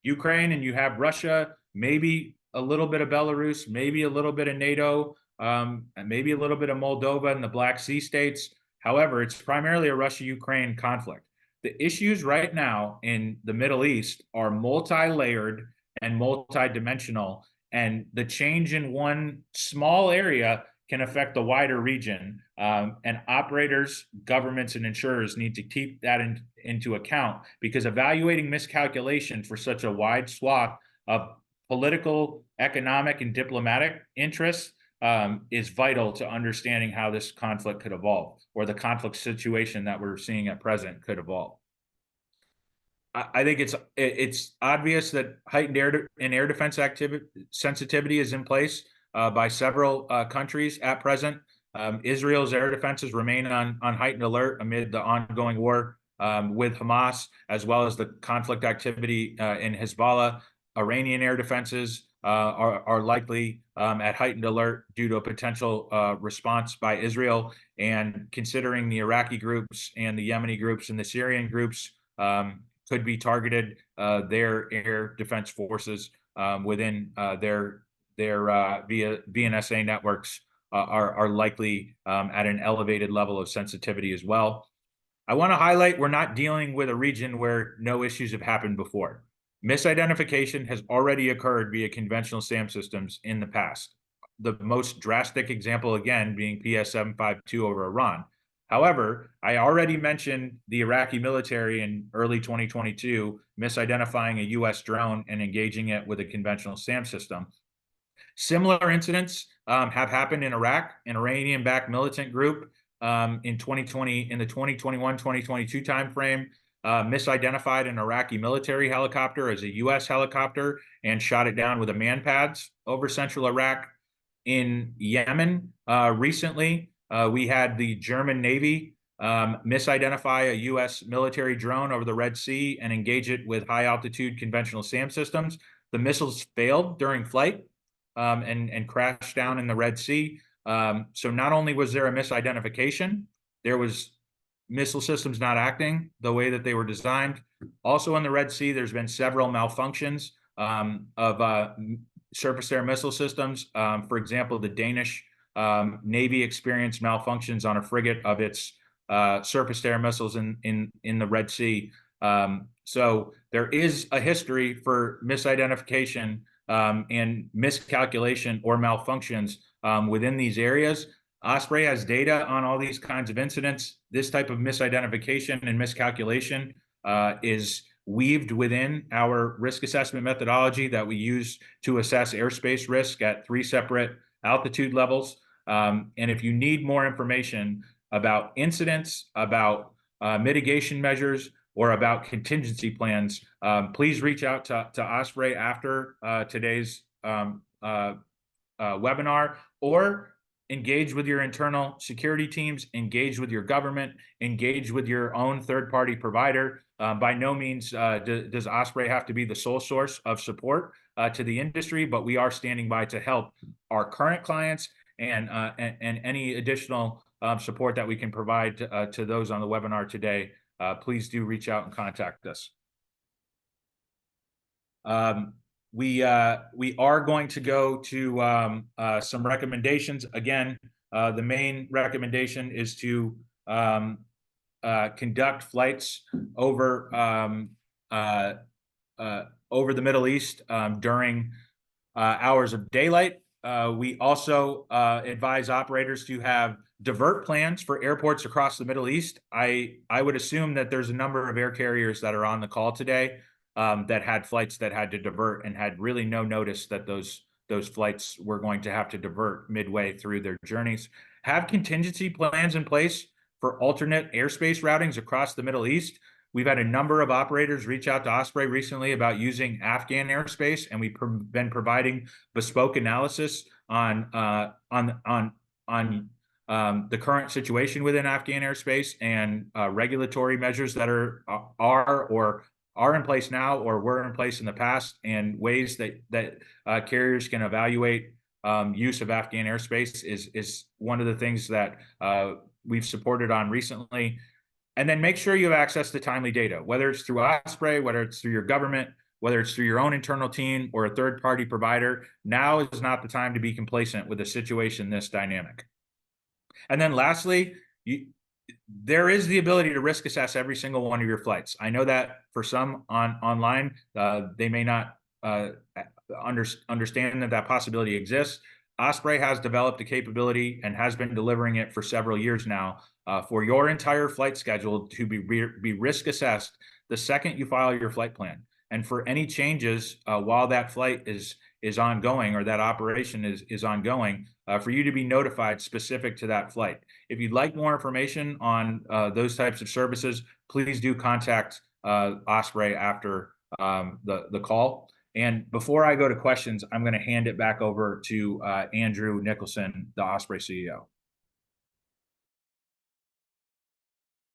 Ukraine and you have Russia, maybe a little bit of Belarus, maybe a little bit of NATO, and maybe a little bit of Moldova and the Black Sea states. However, it's primarily a Russia-Ukraine conflict. The issues right now in the Middle East are multi-layered and multi-dimensional, and the change in one small area can affect the wider region. And operators, governments, and insurers need to keep that into account, because evaluating miscalculation for such a wide swath of political, economic, and diplomatic interests is vital to understanding how this conflict could evolve, or the conflict situation that we're seeing at present could evolve. I think it's obvious that heightened air defense sensitivity is in place by several countries at present. Israel's air defenses remain on heightened alert amid the ongoing war with Hamas, as well as the conflict activity in Hezbollah. Iranian air defenses are likely at heightened alert due to a potential response by Israel. And considering the Iraqi groups and the Yemeni groups and the Syrian groups could be targeted, their air defense forces within their via BNSA networks are likely at an elevated level of sensitivity as well. I want to highlight we're not dealing with a region where no issues have happened before. Misidentification has already occurred via conventional SAM systems in the past. The most drastic example, again, being PS-752 over Iran. However, I already mentioned the Iraqi military in early 2022 misidentifying a U.S. drone and engaging it with a conventional SAM system. Similar incidents have happened in Iraq. An Iranian-backed militant group in 2020, in the 2021-2022 timeframe, misidentified an Iraqi military helicopter as a U.S. helicopter and shot it down with a man-pads over central Iraq. In Yemen, recently, we had the German Navy misidentify a U.S. military drone over the Red Sea and engage it with high-altitude conventional SAM systems. The missiles failed during flight and crashed down in the Red Sea. So not only was there a misidentification, there was missile systems not acting the way that they were designed. Also in the Red Sea, there's been several malfunctions of surface-to-air missile systems. For example, the Danish Navy experienced malfunctions on a frigate of its surface-to-air missiles in the Red Sea. So there is a history for misidentification and miscalculation or malfunctions within these areas. Osprey has data on all these kinds of incidents. This type of misidentification and miscalculation is weaved within our risk assessment methodology that we use to assess airspace risk at 3 separate altitude levels. And if you need more information about incidents, about mitigation measures, or about contingency plans, please reach out to Osprey after today's webinar, or engage with your internal security teams, engage with your government, engage with your own third-party provider. By no means does Osprey have to be the sole source of support to the industry, but we are standing by to help our current clients and any additional support that we can provide to those on the webinar today. Please do reach out and contact us. We are going to go to some recommendations. Again, the main recommendation is to conduct flights over the Middle East during hours of daylight. We also advise operators to have divert plans for airports across the Middle East. I would assume that there's a number of air carriers that are on the call today that had flights that had to divert and had really no notice that those flights were going to have to divert midway through their journeys. Have contingency plans in place for alternate airspace routings across the Middle East. We've had a number of operators reach out to Osprey recently about using Afghan airspace, and we've been providing bespoke analysis on the current situation within Afghan airspace and regulatory measures that are in place now or were in place in the past, and ways that carriers can evaluate use of Afghan airspace is one of the things that we've supported on recently. And then make sure you have access to timely data, whether it's through Osprey, whether it's through your government, whether it's through your own internal team or a third-party provider. Now is not the time to be complacent with a situation this dynamic. And then lastly, there is the ability to risk assess every single one of your flights. I know that for some online, they may not understand that possibility exists. Osprey has developed a capability and has been delivering it for several years now for your entire flight schedule to be risk assessed the second you file your flight plan. And for any changes while that flight is ongoing, or that operation is ongoing, for you to be notified specific to that flight. If you'd like more information on those types of services, please do contact Osprey after the call. And before I go to questions, I'm going to hand it back over to Andrew Nicholson, the Osprey CEO.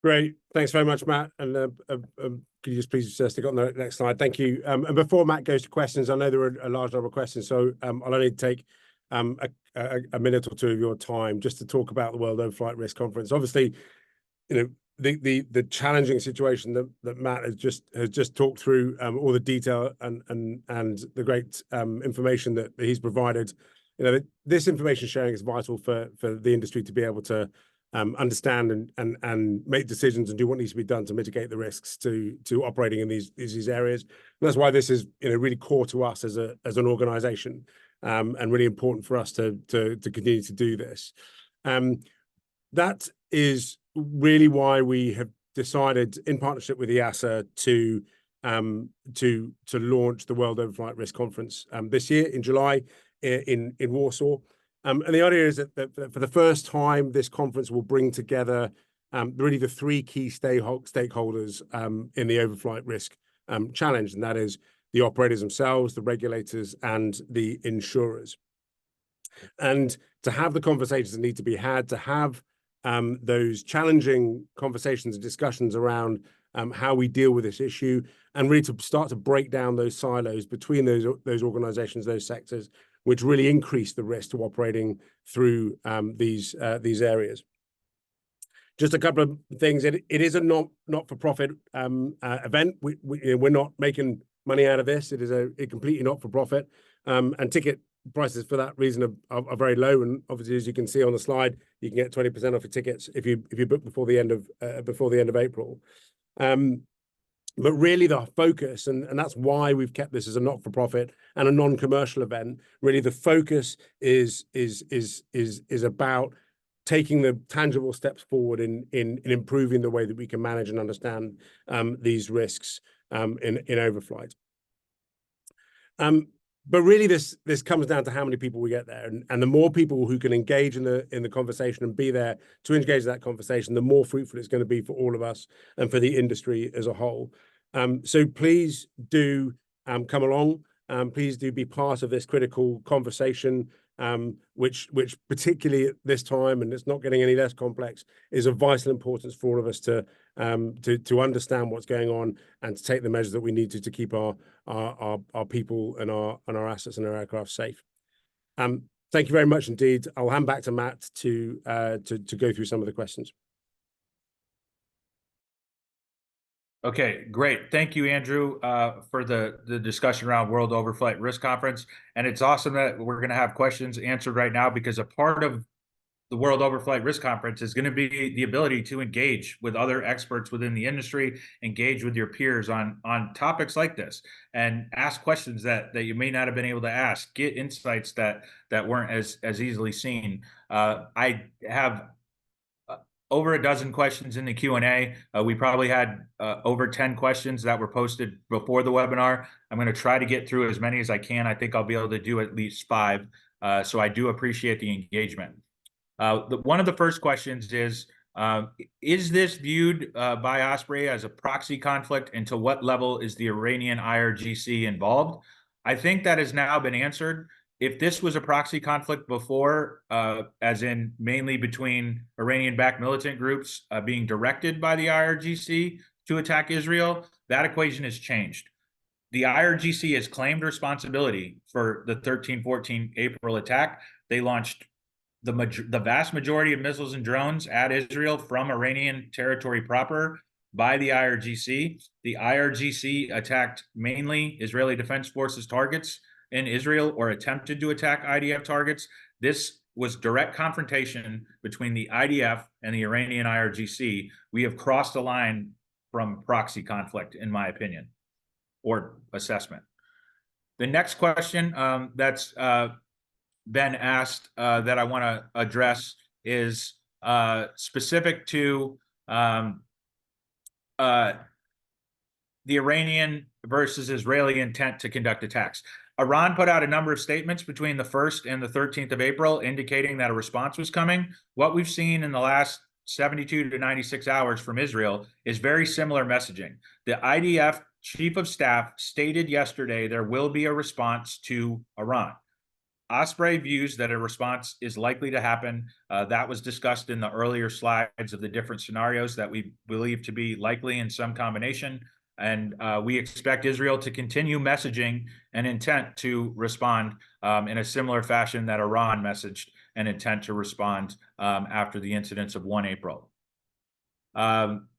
Great. Thanks very much, Matt. And could you just please stick on the next slide? Thank you. And before Matt goes to questions, I know there are a large number of questions, so I'll only take a minute or two of your time just to talk about the World Overflight Risk Conference. Obviously, you know, the challenging situation that Matt has just talked through, all the detail and the great information that he's provided. You know, this information sharing is vital for the industry to be able to understand and make decisions and do what needs to be done to mitigate the risks to operating in these areas. And that's why this is, you know, really core to us as an organization, and really important for us to continue to do this. That is really why we have decided, in partnership with EASA, to launch the World Overflight Risk Conference this year in July in Warsaw. And the idea is that for the first time, this conference will bring together really the three key stakeholders in the overflight risk challenge, and that is the operators themselves, the regulators, and the insurers. And to have the conversations that need to be had, to have those challenging conversations and discussions around how we deal with this issue, and really to start to break down those silos between those organizations, those sectors, which really increase the risk to operating through these areas. Just a couple of things. It is a not-for-profit event. We're not making money out of this. It is a completely not-for-profit, and ticket prices for that reason are very low. And obviously, as you can see on the slide, you can get 20% off your tickets if you book before the end of April. But really the focus, and that's why we've kept this as a not-for-profit and a non-commercial event. Really, the focus is about taking the tangible steps forward in improving the way that we can manage and understand these risks in overflight. But really, this comes down to how many people we get there, and the more people who can engage in the conversation and be there to engage in that conversation, the more fruitful it's going to be for all of us and for the industry as a whole. So please do come along. Please do be part of this critical conversation, which particularly at this time, and it's not getting any less complex, is of vital importance for all of us to understand what's going on and to take the measures that we need to keep our people and our assets and our aircraft safe. Thank you very much indeed. I'll hand back to Matt to go through some of the questions. Okay, great. Thank you, Andrew, for the discussion around World Overflight Risk Conference. And it's awesome that we're going to have questions answered right now, because a part of the World Overflight Risk Conference is going to be the ability to engage with other experts within the industry, engage with your peers on topics like this, and ask questions that you may not have been able to ask, get insights that weren't as easily seen. I have over a dozen questions in the Q&A. We probably had over 10 questions that were posted before the webinar. I'm going to try to get through as many as I can. I think I'll be able to do at least 5. So I do appreciate the engagement. One of the first questions is this viewed by Osprey as a proxy conflict, and to what level is the Iranian IRGC involved? I think that has now been answered. If this was a proxy conflict before, as in mainly between Iranian-backed militant groups being directed by the IRGC to attack Israel, that equation has changed. The IRGC has claimed responsibility for the 13-14 April attack. They launched the vast majority of missiles and drones at Israel from Iranian territory proper by the IRGC. The IRGC attacked mainly Israeli Defense Forces targets in Israel, or attempted to attack IDF targets. This was direct confrontation between the IDF and the Iranian IRGC. We have crossed the line from proxy conflict, in my opinion, or assessment. The next question that's been asked that I want to address is specific to the Iranian versus Israeli intent to conduct attacks. Iran put out a number of statements between the 1st and the 13th of April indicating that a response was coming. What we've seen in the last 72 to 96 hours from Israel is very similar messaging. The IDF chief of staff stated yesterday there will be a response to Iran. Osprey views that a response is likely to happen. That was discussed in the earlier slides of the different scenarios that we believe to be likely in some combination. And we expect Israel to continue messaging an intent to respond in a similar fashion that Iran messaged an intent to respond after the incidents of 1 April.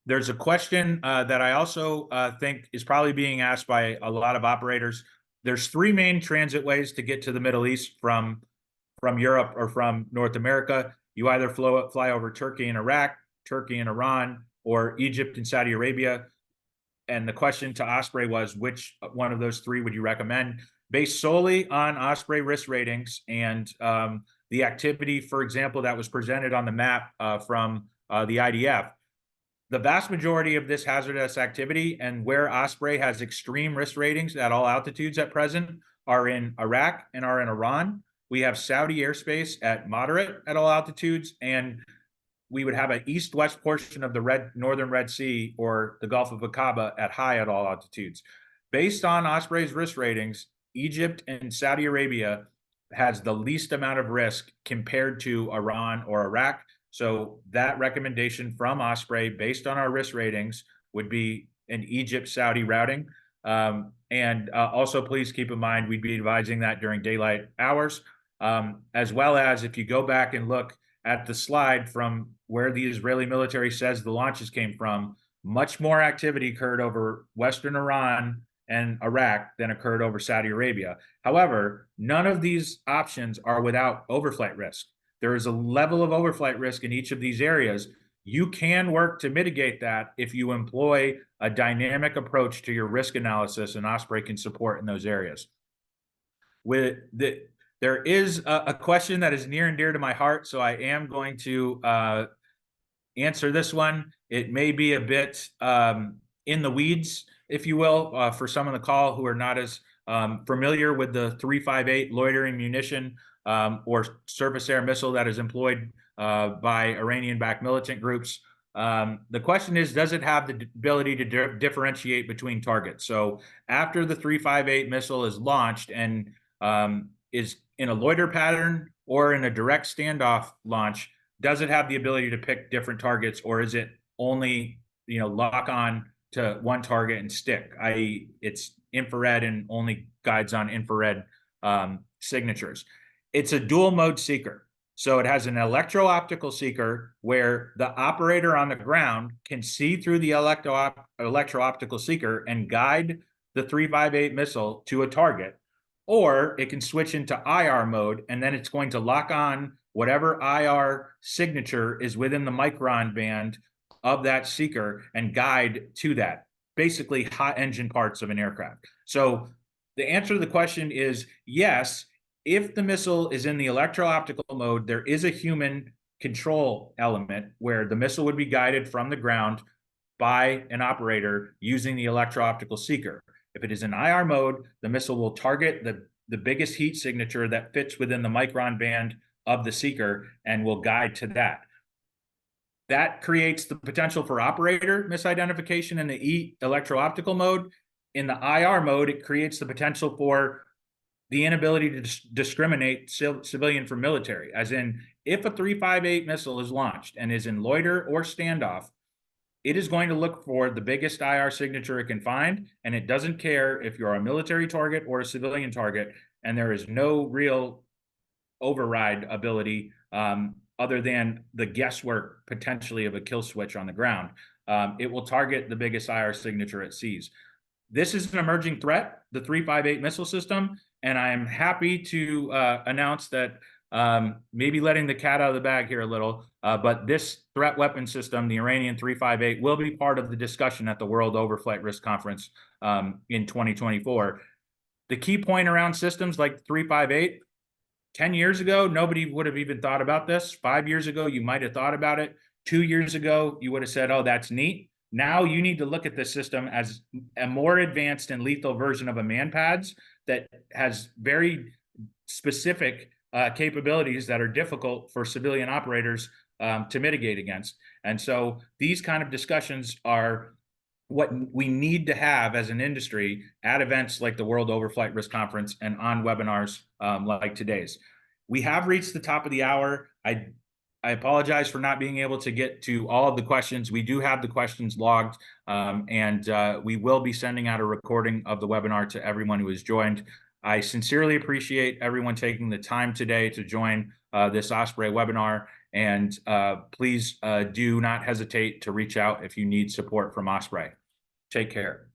There's a question that I also think is probably being asked by a lot of operators. There's three main transit ways to get to the Middle East from Europe or from North America. You either fly over Turkey and Iraq, Turkey and Iran, or Egypt and Saudi Arabia. And the question to Osprey was, which one of those three would you recommend? Based solely on Osprey risk ratings and the activity, for example, that was presented on the map from the IDF, the vast majority of this hazardous activity and where Osprey has extreme risk ratings at all altitudes at present are in Iraq and are in Iran. We have Saudi airspace at moderate at all altitudes, and we would have an east-west portion of the northern Red Sea or the Gulf of Aqaba at high at all altitudes. Based on Osprey's risk ratings, Egypt and Saudi Arabia has the least amount of risk compared to Iran or Iraq. So that recommendation from Osprey, based on our risk ratings, would be an Egypt-Saudi routing. And also, please keep in mind, we'd be advising that during daylight hours, as well as if you go back and look at the slide from where the Israeli military says the launches came from, much more activity occurred over Western Iran and Iraq than occurred over Saudi Arabia. However, none of these options are without overflight risk. There is a level of overflight risk in each of these areas. You can work to mitigate that if you employ a dynamic approach to your risk analysis, and Osprey can support in those areas. There is a question that is near and dear to my heart, so I am going to answer this one. It may be a bit in the weeds, if you will, for some on the call who are not as familiar with the 358 loitering munition or surface air missile that is employed by Iranian-backed militant groups. The question is, does it have the ability to differentiate between targets? So after the 358 missile is launched and is in a loiter pattern or in a direct standoff launch, does it have the ability to pick different targets, or is it only, lock on to one target and stick, i.e. it's infrared and only guides on infrared signatures? It's a dual mode seeker. So it has an electro-optical seeker where the operator on the ground can see through the electro-optical seeker and guide the 358 missile to a target, or it can switch into IR mode, and then it's going to lock on whatever IR signature is within the micron band of that seeker and guide to that, basically hot engine parts of an aircraft. So the answer to the question is yes. If the missile is in the electro-optical mode, there is a human control element where the missile would be guided from the ground by an operator using the electro-optical seeker. If it is in IR mode, the missile will target the biggest heat signature that fits within the micron band of the seeker and will guide to that. That creates the potential for operator misidentification in the electro-optical mode. In the IR mode, it creates the potential for the inability to discriminate civilian from military, as in if a 358 missile is launched and is in loiter or standoff, it is going to look for the biggest IR signature it can find, and it doesn't care if you're a military target or a civilian target, and there is no real override ability other than the guesswork potentially of a kill switch on the ground. It will target the biggest IR signature it sees. This is an emerging threat, the 358 missile system, and I'm happy to announce that maybe letting the cat out of the bag here a little, but this threat weapon system, the Iranian 358, will be part of the discussion at the World Overflight Risk Conference in 2024. The key point around systems like 358, 10 years ago, nobody would have even thought about this. 5 years ago, you might have thought about it. 2 years ago, you would have said, oh, that's neat. Now you need to look at this system as a more advanced and lethal version of a MANPADS that has very specific capabilities that are difficult for civilian operators to mitigate against. And so these kind of discussions are what we need to have as an industry at events like the World Overflight Risk Conference and on webinars like today's. We have reached the top of the hour. I apologize for not being able to get to all of the questions. We do have the questions logged, and we will be sending out a recording of the webinar to everyone who has joined. I sincerely appreciate everyone taking the time today to join this Osprey webinar, and please do not hesitate to reach out if you need support from Osprey. Take care.